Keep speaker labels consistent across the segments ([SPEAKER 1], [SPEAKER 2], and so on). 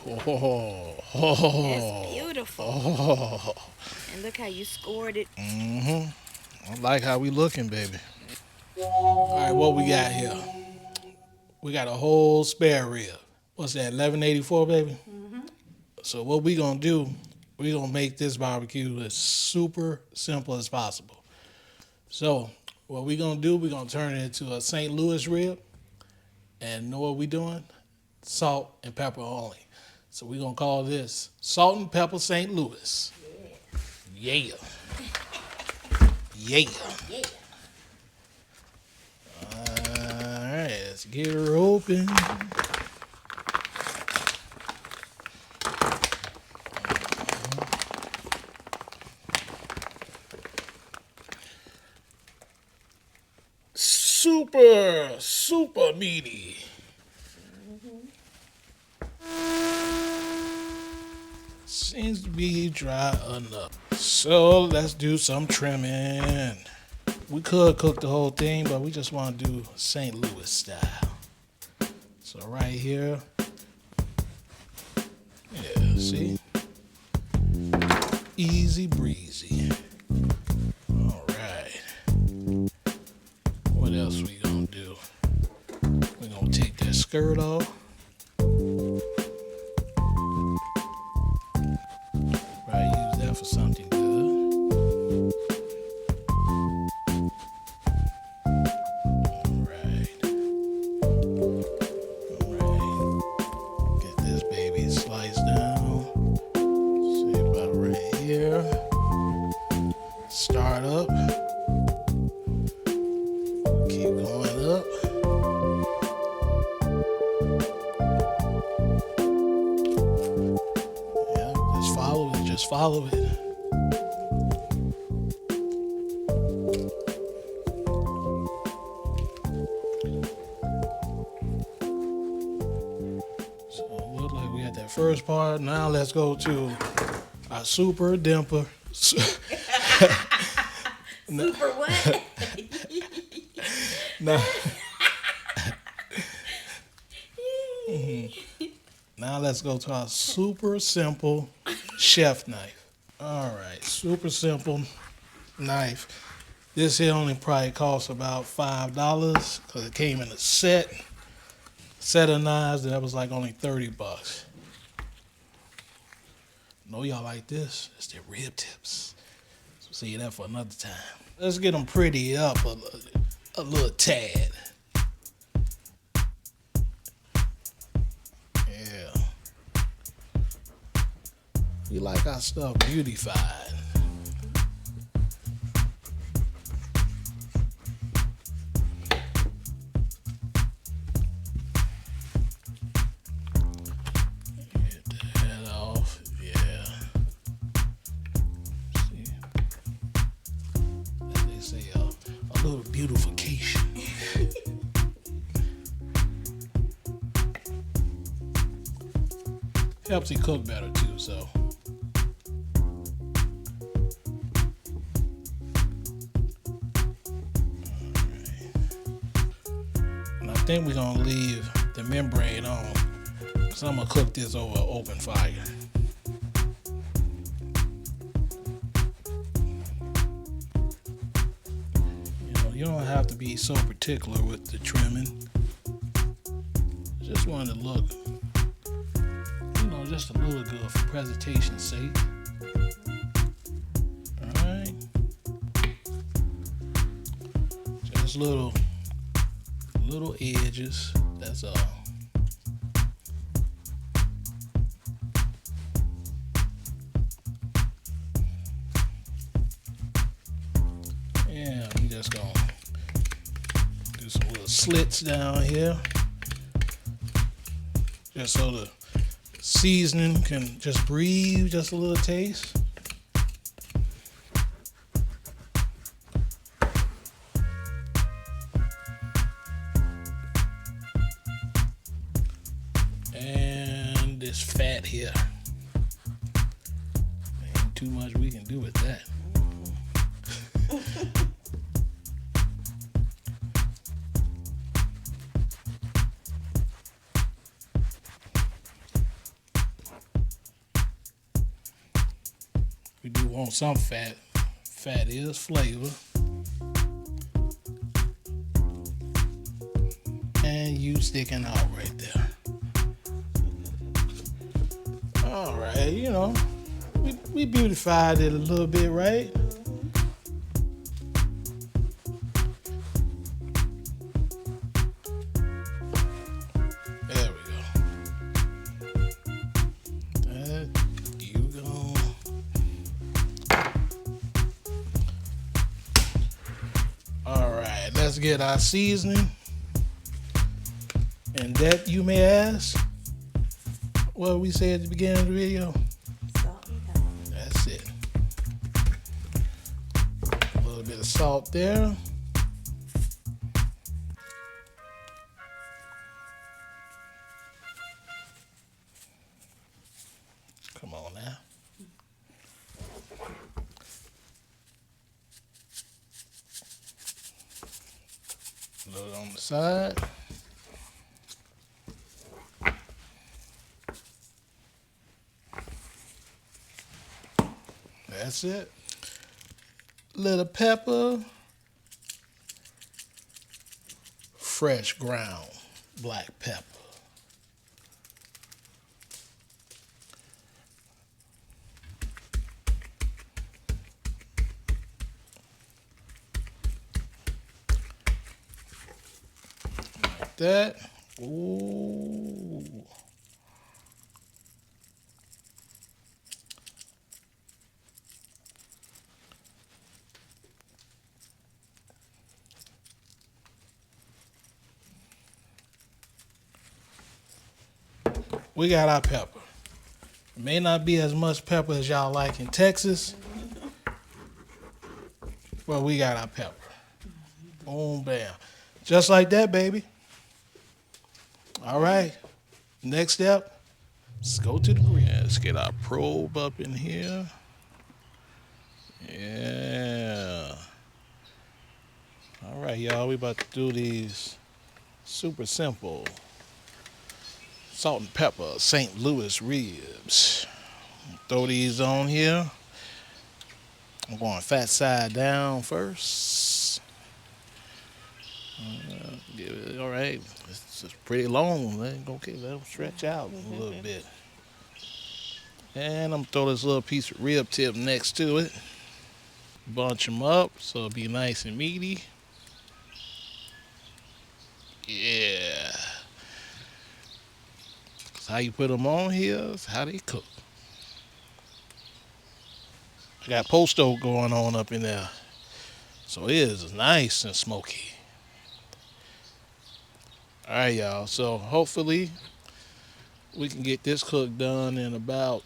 [SPEAKER 1] That's beautiful. And look how you scored it.
[SPEAKER 2] I like how we looking, baby. All right, what we got here? We got a whole spare rib. What's that? 1184, baby. So what we gonna do? We gonna make this barbecue as super simple as possible. So what we gonna do? We gonna turn it into a St. Louis rib, and know what we doing? Salt and pepper only. So we gonna call this salt and pepper St. Louis. Yeah, yeah.
[SPEAKER 1] Yeah.
[SPEAKER 2] All right, let's get her open. Super, super meaty. Seems to be dry enough. So let's do some trimming. We could cook the whole thing, but we just want to do St. Louis style. So right here, yeah, see? Easy breezy. All right. What else we gonna do? We gonna take that skirt off. Probably use that for something good. Alright. Get this baby sliced down. See about right here. Start up. Keep going up. Yeah, just follow it, just follow it. So it looked like we had that first part. Now let's go to our super dimper.
[SPEAKER 1] Super what?
[SPEAKER 2] now, now let's go to our super simple chef knife. All right, super simple knife. This here only probably costs about $5 because it came in a set of knives that was like only $30. Know y'all like this? It's the rib tips. So see that for another time. Let's get them pretty up a little tad. Yeah. We like our stuff beautified. Get that off. Yeah. See, as they say, a little beautification. Helps you cook better too, so. And I think we're gonna leave the membrane on. So I'm gonna cook this over open fire. You don't have to be so particular with the trimming. Just want to look, just a little good for presentation's sake. Alright. Just little edges, that's all. Yeah, we just gonna do some little slits down here. Just so the seasoning can just breathe just a little taste. And this fat here. Ain't too much we can do with that. want some fat. Fat is flavor. And you sticking out right there. All right, you know, we beautified it a little bit, right? There we go. That you go. All right, let's get our seasoning. And that, you may ask, what we said at the beginning of the video?
[SPEAKER 1] Salt and pepper.
[SPEAKER 2] That's it. A little bit of salt there. Come on now. A little on the side. That's it. Little pepper. Fresh ground black pepper. Like that. Ooh. We got our pepper. It may not be as much pepper as y'all like in Texas, but we got our pepper. Boom, bam. Just like that, baby. All right. Next step, let's go to the grill. Yeah, let's get our probe up in here. Yeah. All right, y'all. We about to do these super simple salt and pepper St. Louis ribs. Throw these on here. I'm going fat side down first. All right, it's pretty long. Okay, let them stretch out a little bit. And I'm gonna throw this little piece of rib tip next to it. Bunch them up so it'll be nice and meaty. Yeah. How you put them on here is how they cook. I got posto going on up in there, so it is nice and smoky. All right, y'all. So hopefully we can get this cooked done in about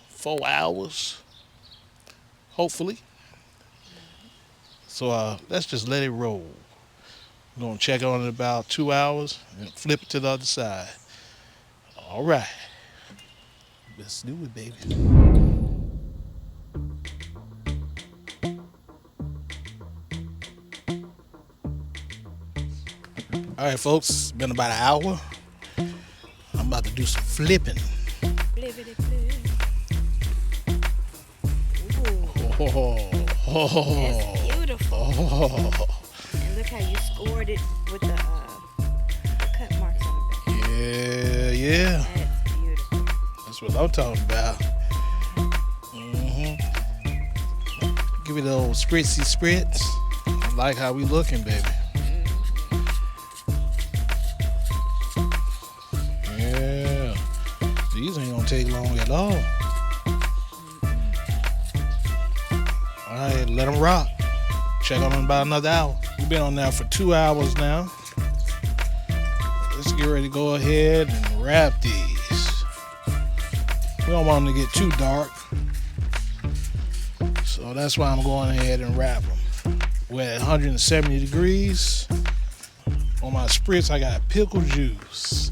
[SPEAKER 2] 4 hours. Hopefully. So let's just let it roll. We're gonna check on it in about 2 hours and flip it to the other side. All right, let's do it, baby. All right, folks, it's been about an hour. I'm about to do some flipping.
[SPEAKER 1] Flippity flip.
[SPEAKER 2] Oh,
[SPEAKER 1] That's beautiful.
[SPEAKER 2] oh,
[SPEAKER 1] And look how you scored it with the cut marks on the back.
[SPEAKER 2] yeah.
[SPEAKER 1] That's beautiful.
[SPEAKER 2] That's what I'm talking about. Give it a little spritzy spritz. I like how we looking, baby. Yeah. These ain't gonna take long at all. All right, let them rock. Check on them in about another hour. We've been on there for 2 hours now. Let's get ready to go ahead and wrap these. We don't want them to get too dark. So that's why I'm going ahead and wrap them. We're at 170 degrees. On my spritz, I got pickle juice,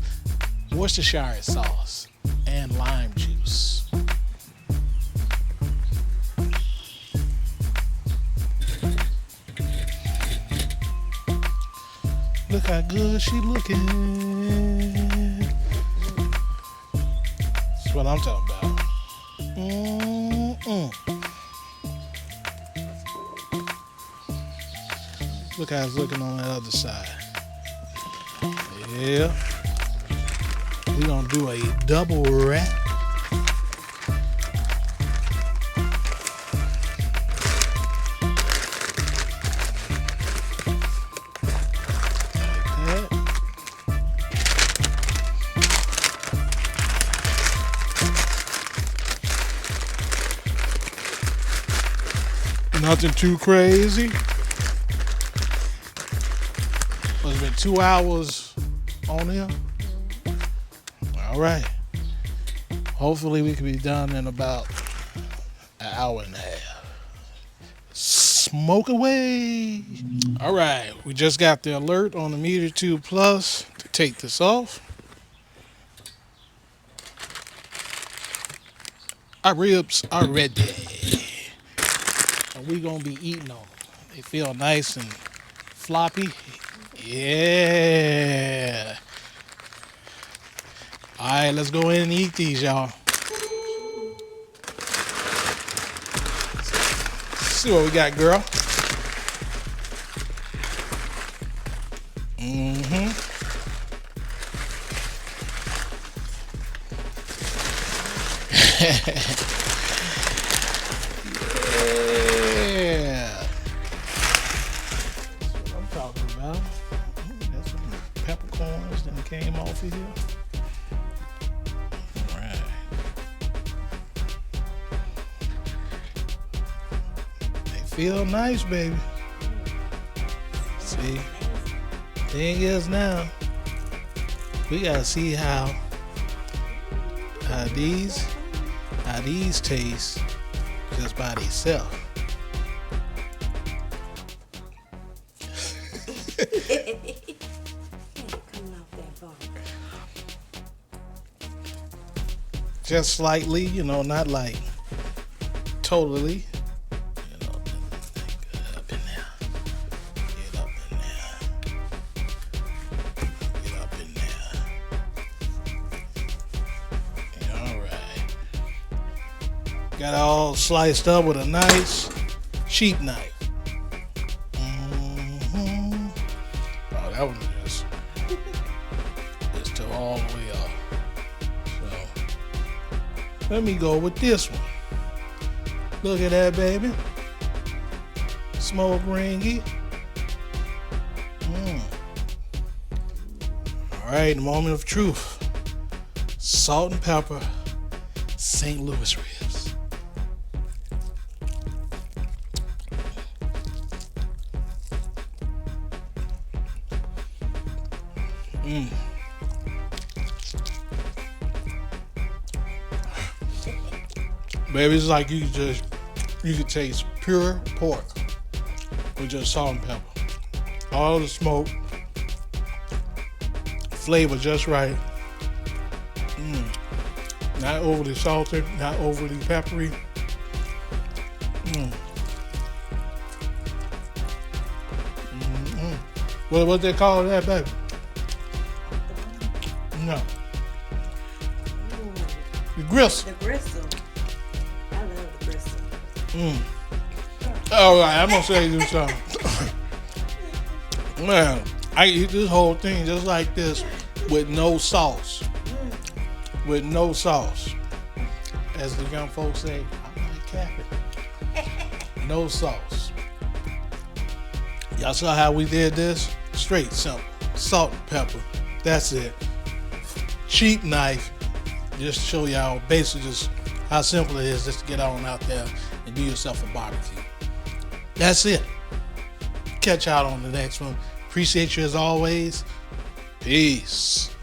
[SPEAKER 2] Worcestershire sauce, and lime juice. Look how good she looking. That's what I'm talking about. Look how it's looking on the other side. Yeah. We're gonna do a double wrap. Like that. Nothing too crazy. It's been 2 hours on here. All right. Hopefully we can be done in about an hour and a half. Smoke away. All right. We just got the alert on the Meter 2 Plus to take this off. Our ribs are ready. And we're going to be eating them. They feel nice and floppy. Yeah. All right, let's go in and eat these, y'all. See what we got, girl. Mm-hmm. Yeah. That's what I'm talking about. That's some peppercorns that came off of here. All right. They feel nice, baby. See, thing is now, we gotta see how these taste just by themselves. Just slightly, not like totally. Get up in there. Get up in there. Get up in there. All right. Got it all sliced up with a nice cheap knife. Mm-hmm. Oh, that was just took all the way off. So let me go with this one. Look at that, baby. Smoke ringy. All right, the moment of truth. Salt and pepper, St. Louis ribs. Baby, it's like you could taste pure pork with just salt and pepper. All the smoke, flavor just right. Not overly salty, not overly peppery. What they call that, baby? No. The gristle.
[SPEAKER 3] The gristle. I love the gristle.
[SPEAKER 2] All right, I'm gonna say you something. Man, I eat this whole thing just like this with no sauce. With no sauce. As the young folks say, I'm not capping. No sauce. Y'all saw how we did this? Straight, simple. Salt and pepper. That's it. Cheap knife. Just show y'all basically just how simple it is just to get on out there and do yourself a barbecue. That's it. Catch y'all on the next one. Appreciate you as always. Peace.